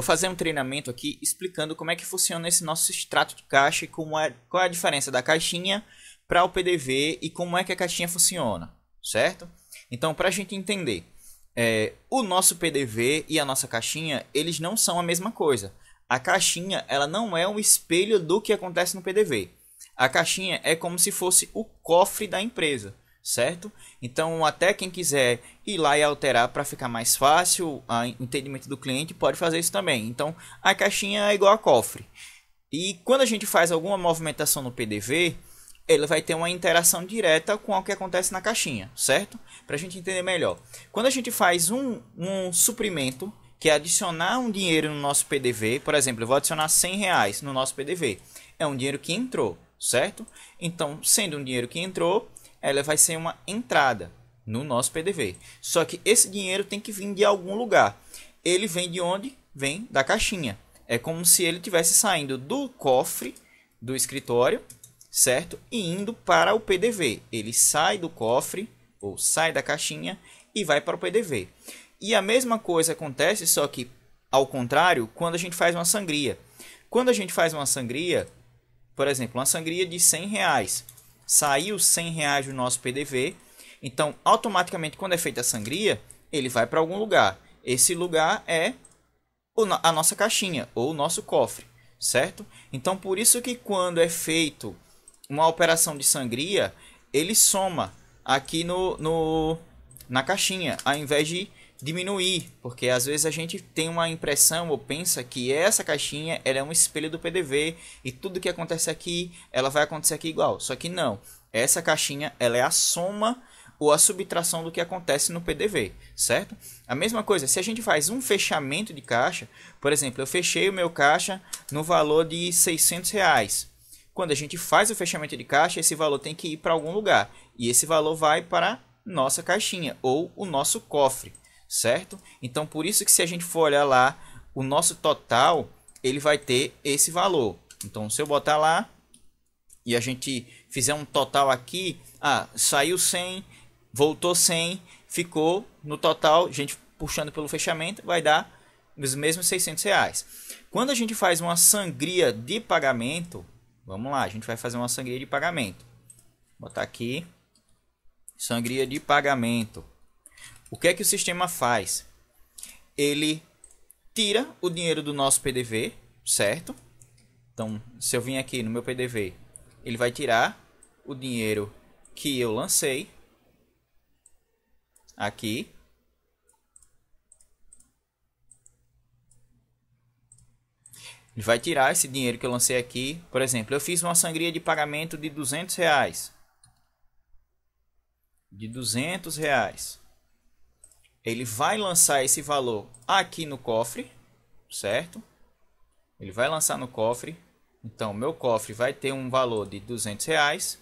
Vou fazer um treinamento aqui explicando como é que funciona esse nosso extrato de caixa e qual é a diferença da caixinha para o PDV e como é que a caixinha funciona, certo? Então, para a gente entender, o nosso PDV e a nossa caixinha, eles não são a mesma coisa. A caixinha, ela não é um espelho do que acontece no PDV. A caixinha é como se fosse o cofre da empresa, certo? Então, até quem quiser ir lá e alterar para ficar mais fácil o entendimento do cliente, pode fazer isso também. Então, a caixinha é igual a cofre. E quando a gente faz alguma movimentação no PDV, ele vai ter uma interação direta com o que acontece na caixinha, certo? Para a gente entender melhor. Quando a gente faz um suprimento, que é adicionar um dinheiro no nosso PDV, por exemplo, eu vou adicionar R$100 no nosso PDV. É um dinheiro que entrou, certo? Então, sendo um dinheiro que entrou, ela vai ser uma entrada no nosso PDV. Só que esse dinheiro tem que vir de algum lugar. Ele vem de onde? Vem da caixinha. É como se ele estivesse saindo do cofre do escritório, certo? E indo para o PDV. Ele sai do cofre ou sai da caixinha e vai para o PDV. E a mesma coisa acontece, só que ao contrário, quando a gente faz uma sangria. Quando a gente faz uma sangria, por exemplo, uma sangria de R$100, saiu R$100 do nosso PDV, então automaticamente quando é feita a sangria, ele vai para algum lugar. Esse lugar é a nossa caixinha ou o nosso cofre, certo? Então por isso que quando é feito uma operação de sangria, ele soma aqui na caixinha, ao invés de diminuir, porque às vezes a gente tem uma impressão ou pensa que essa caixinha ela é um espelho do PDV e tudo que acontece aqui, ela vai acontecer aqui igual. Só que não, essa caixinha ela é a soma ou a subtração do que acontece no PDV, certo? A mesma coisa, se a gente faz um fechamento de caixa, por exemplo, eu fechei o meu caixa no valor de R$600. Quando a gente faz o fechamento de caixa, esse valor tem que ir para algum lugar. E esse valor vai para nossa caixinha ou o nosso cofre, certo? Então, por isso que se a gente for olhar lá, o nosso total, ele vai ter esse valor. Então, se eu botar lá e a gente fizer um total aqui, saiu 100, voltou 100, ficou no total, a gente puxando pelo fechamento, vai dar os mesmos R$600. Quando a gente faz uma sangria de pagamento, vamos lá, a gente vai fazer uma sangria de pagamento. Vou botar aqui, sangria de pagamento. O que é que o sistema faz? Ele tira o dinheiro do nosso PDV, certo? Então, se eu vim aqui no meu PDV, ele vai tirar o dinheiro que eu lancei aqui. Ele vai tirar esse dinheiro que eu lancei aqui. Por exemplo, eu fiz uma sangria de pagamento de R$200. De R$200. Ele vai lançar esse valor aqui no cofre, certo? Ele vai lançar no cofre. Então, meu cofre vai ter um valor de R$200.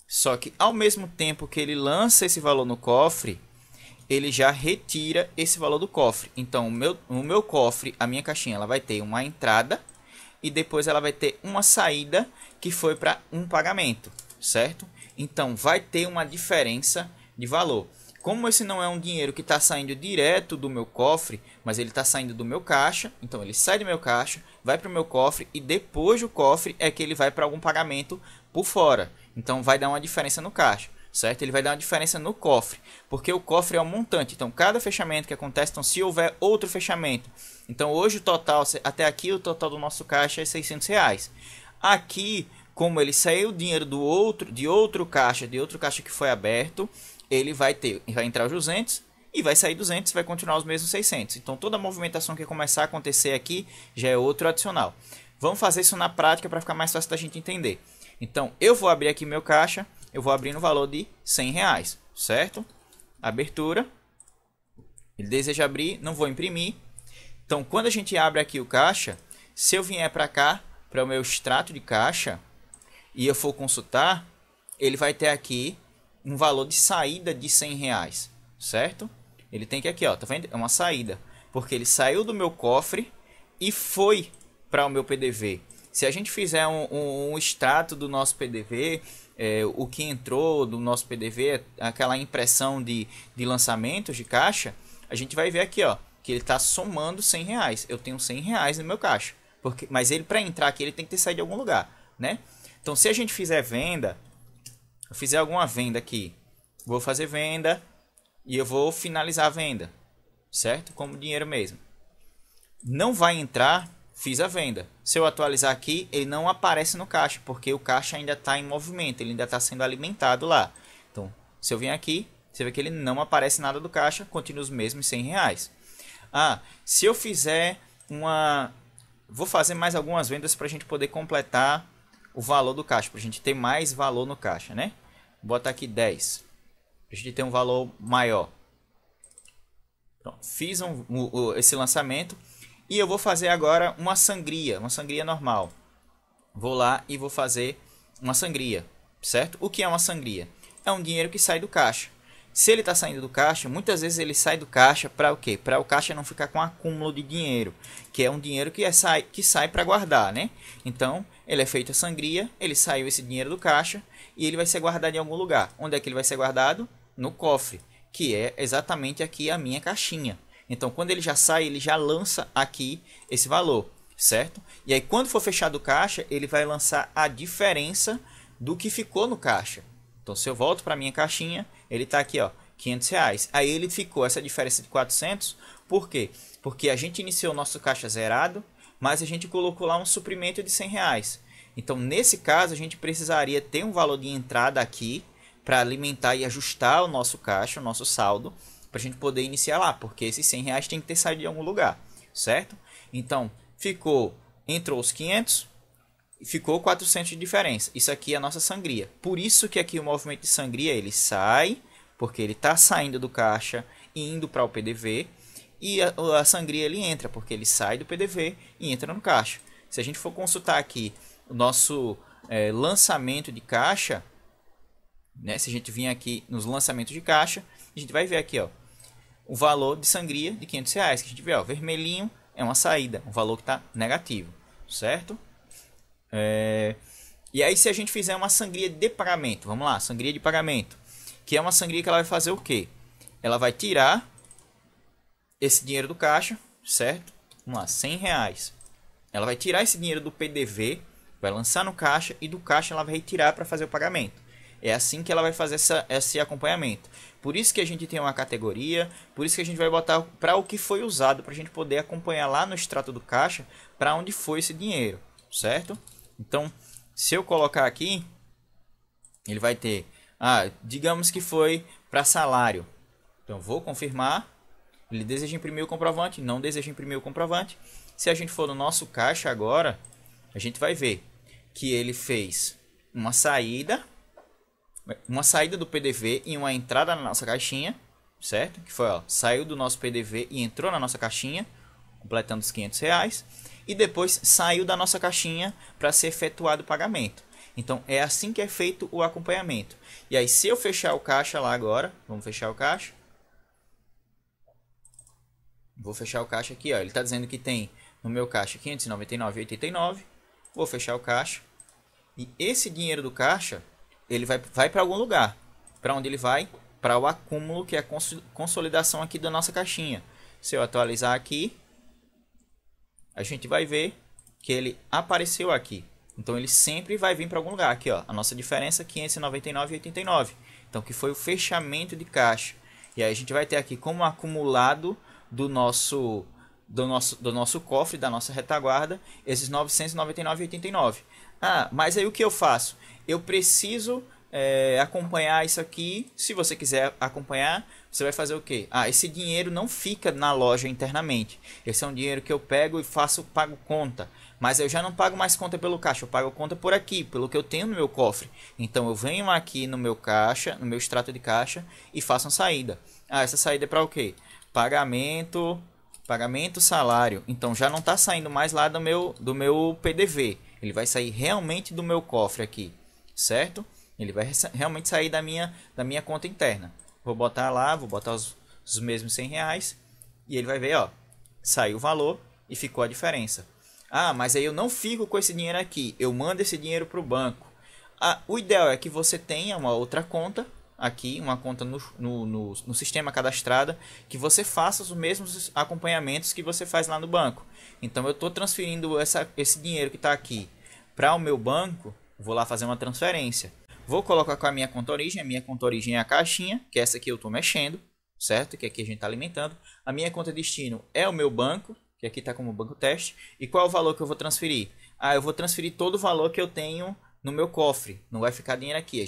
Só que ao mesmo tempo que ele lança esse valor no cofre, ele já retira esse valor do cofre. Então, o meu cofre, a minha caixinha, ela vai ter uma entrada e depois ela vai ter uma saída que foi para um pagamento, certo? Então, vai ter uma diferença de valor. Como esse não é um dinheiro que está saindo direto do meu cofre, mas ele está saindo do meu caixa, então ele sai do meu caixa, vai para o meu cofre e depois do cofre é que ele vai para algum pagamento por fora. Então vai dar uma diferença no caixa, certo? Ele vai dar uma diferença no cofre, porque o cofre é um montante. Então cada fechamento que acontece, então se houver outro fechamento, então hoje o total, até aqui o total do nosso caixa é R$600. Aqui, como ele saiu o dinheiro de outro caixa que foi aberto, ele vai entrar os 200 e vai sair 200, vai continuar os mesmos 600. Então toda a movimentação que começar a acontecer aqui já é outro adicional. Vamos fazer isso na prática para ficar mais fácil da gente entender. Então eu vou abrir aqui meu caixa, eu vou abrir no valor de R$100, certo? Abertura. Ele deseja abrir, não vou imprimir. Então quando a gente abre aqui o caixa, se eu vier para cá, para o meu extrato de caixa, e eu for consultar, ele vai ter aqui um valor de saída de R$100, certo? Ele tem que aqui, ó, tá vendo? É uma saída, porque ele saiu do meu cofre e foi para o meu PDV. Se a gente fizer um extrato do nosso PDV, o que entrou do nosso PDV, aquela impressão de lançamentos de caixa, a gente vai ver aqui, ó, que ele está somando 100 reais. Eu tenho 100 reais no meu caixa. Mas ele, para entrar aqui, ele tem que ter saído de algum lugar, né? Então, se a gente fizer venda, eu fizer alguma venda aqui, vou fazer venda e eu vou finalizar a venda, certo? Como dinheiro mesmo. Não vai entrar, fiz a venda. Se eu atualizar aqui, ele não aparece no caixa, porque o caixa ainda está em movimento, ele ainda está sendo alimentado lá. Então, se eu vim aqui, você vê que ele não aparece nada do caixa, continua os mesmos 100 reais. Ah, se eu fizer uma... Vou fazer mais algumas vendas para a gente poder completar o valor do caixa, para a gente ter mais valor no caixa, né? Vou botar aqui 10, para a gente ter um valor maior. Pronto, fiz esse lançamento e eu vou fazer agora uma sangria normal. Vou lá e vou fazer uma sangria, certo? O que é uma sangria? É um dinheiro que sai do caixa. Se ele está saindo do caixa, muitas vezes ele sai do caixa para o quê? Para o caixa não ficar com acúmulo de dinheiro, que é um dinheiro que sai para guardar, né? Então, ele é feito a sangria, ele saiu esse dinheiro do caixa e ele vai ser guardado em algum lugar. Onde é que ele vai ser guardado? No cofre, que é exatamente aqui a minha caixinha. Então, quando ele já sai, ele já lança aqui esse valor, certo? E aí, quando for fechado o caixa, ele vai lançar a diferença do que ficou no caixa. Então, se eu volto para minha caixinha, ele está aqui, ó, 500 reais. Aí ele ficou essa diferença de 400. Por quê? Porque a gente iniciou o nosso caixa zerado, mas a gente colocou lá um suprimento de 100 reais. Então, nesse caso, a gente precisaria ter um valor de entrada aqui para alimentar e ajustar o nosso caixa, o nosso saldo, para a gente poder iniciar lá, porque esses 100 reais tem que ter saído de algum lugar, certo? Então, entrou os 500, ficou 400 de diferença. Isso aqui é a nossa sangria. Por isso que aqui o movimento de sangria, ele sai, porque ele está saindo do caixa e indo para o PDV, e a sangria ele entra, porque ele sai do PDV e entra no caixa. Se a gente for consultar aqui o nosso lançamento de caixa, né? Se a gente vir aqui nos lançamentos de caixa, a gente vai ver aqui, ó, o valor de sangria de 500 reais, que a gente vê, ó, vermelhinho é uma saída, um valor que está negativo, certo? E aí, se a gente fizer uma sangria de pagamento, vamos lá, sangria de pagamento, que é uma sangria que ela vai fazer o quê? Ela vai tirar esse dinheiro do caixa, certo? Vamos lá, 100 reais. Ela vai tirar esse dinheiro do PDV, vai lançar no caixa e do caixa ela vai retirar para fazer o pagamento. É assim que ela vai fazer esse acompanhamento. Por isso que a gente tem uma categoria, por isso que a gente vai botar para o que foi usado, para a gente poder acompanhar lá no extrato do caixa para onde foi esse dinheiro, certo? Então, se eu colocar aqui, ele vai ter, digamos que foi para salário. Então, vou confirmar. Ele deseja imprimir o comprovante, não deseja imprimir o comprovante. Se a gente for no nosso caixa agora, a gente vai ver que ele fez uma saída do PDV e uma entrada na nossa caixinha, certo? Que foi, ó, saiu do nosso PDV e entrou na nossa caixinha, completando os 500 reais. E depois saiu da nossa caixinha para ser efetuado o pagamento. Então, é assim que é feito o acompanhamento. E aí, se eu fechar o caixa lá agora, vamos fechar o caixa. Vou fechar o caixa aqui, ó. Ele está dizendo que tem no meu caixa 599,89. Vou fechar o caixa. E esse dinheiro do caixa, ele vai para algum lugar. Para onde ele vai? Para o acúmulo, que é a consolidação aqui da nossa caixinha. Se eu atualizar aqui, a gente vai ver que ele apareceu aqui. Então, ele sempre vai vir para algum lugar. Aqui, ó, a nossa diferença é 599,89. Então, que foi o fechamento de caixa. E aí, a gente vai ter aqui como acumulado do nosso cofre, da nossa retaguarda, esses 999,89. Mas aí o que eu faço? Eu preciso acompanhar isso aqui. Se você quiser acompanhar, você vai fazer o quê? Esse dinheiro não fica na loja internamente. Esse é um dinheiro que eu pego e pago conta. Mas eu já não pago mais conta pelo caixa, eu pago conta por aqui, pelo que eu tenho no meu cofre. Então eu venho aqui no meu caixa, no meu extrato de caixa e faço uma saída. Essa saída é para o quê? Pagamento, salário. Então já não está saindo mais lá do meu PDV. Ele vai sair realmente do meu cofre aqui, certo? Ele vai realmente sair da minha conta interna. Vou botar lá, vou botar os mesmos 100 reais. E ele vai ver, ó, saiu o valor e ficou a diferença. Mas aí eu não fico com esse dinheiro aqui. Eu mando esse dinheiro para o banco. O ideal é que você tenha uma outra conta, aqui, uma conta no sistema cadastrada, que você faça os mesmos acompanhamentos que você faz lá no banco. Então eu estou transferindo esse dinheiro que está aqui para o meu banco, vou lá fazer uma transferência. Vou colocar com a minha conta origem, a minha conta origem é a caixinha, que é essa aqui eu estou mexendo, certo? Que aqui a gente está alimentando. A minha conta destino é o meu banco, que aqui está como banco teste. E qual é o valor que eu vou transferir? Eu vou transferir todo o valor que eu tenho no meu cofre. Não vai ficar dinheiro aqui. Eu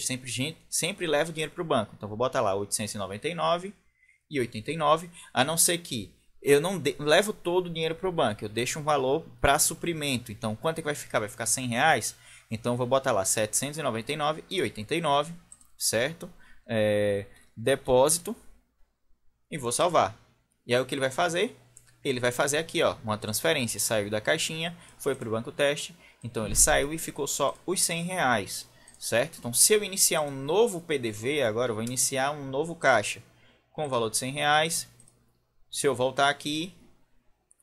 sempre levo dinheiro para o banco. Então vou botar lá 899,89, a não ser que eu não levo todo o dinheiro para o banco. Eu deixo um valor para suprimento. Então quanto é que vai ficar? Vai ficar R$100. Então eu vou botar lá 799,89, certo? Depósito. E vou salvar. E aí o que ele vai fazer? Ele vai fazer aqui, ó, uma transferência. Saiu da caixinha, foi para o banco teste. Então ele saiu e ficou só os R$100, certo? Então se eu iniciar um novo PDV, agora eu vou iniciar um novo caixa com o valor de R$100. Se eu voltar aqui,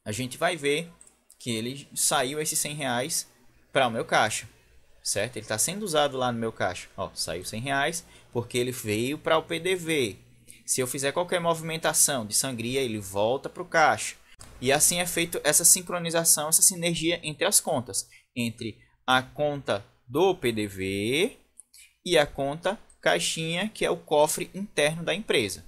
a gente vai ver que ele saiu esses R$100 para o meu caixa, certo? Ele está sendo usado lá no meu caixa. Ó, saiu R$100 porque ele veio para o PDV. Se eu fizer qualquer movimentação de sangria, ele volta para o caixa. E assim é feito essa sincronização, essa sinergia entre as contas. Entre a conta do PDV e a conta caixinha, que é o cofre interno da empresa.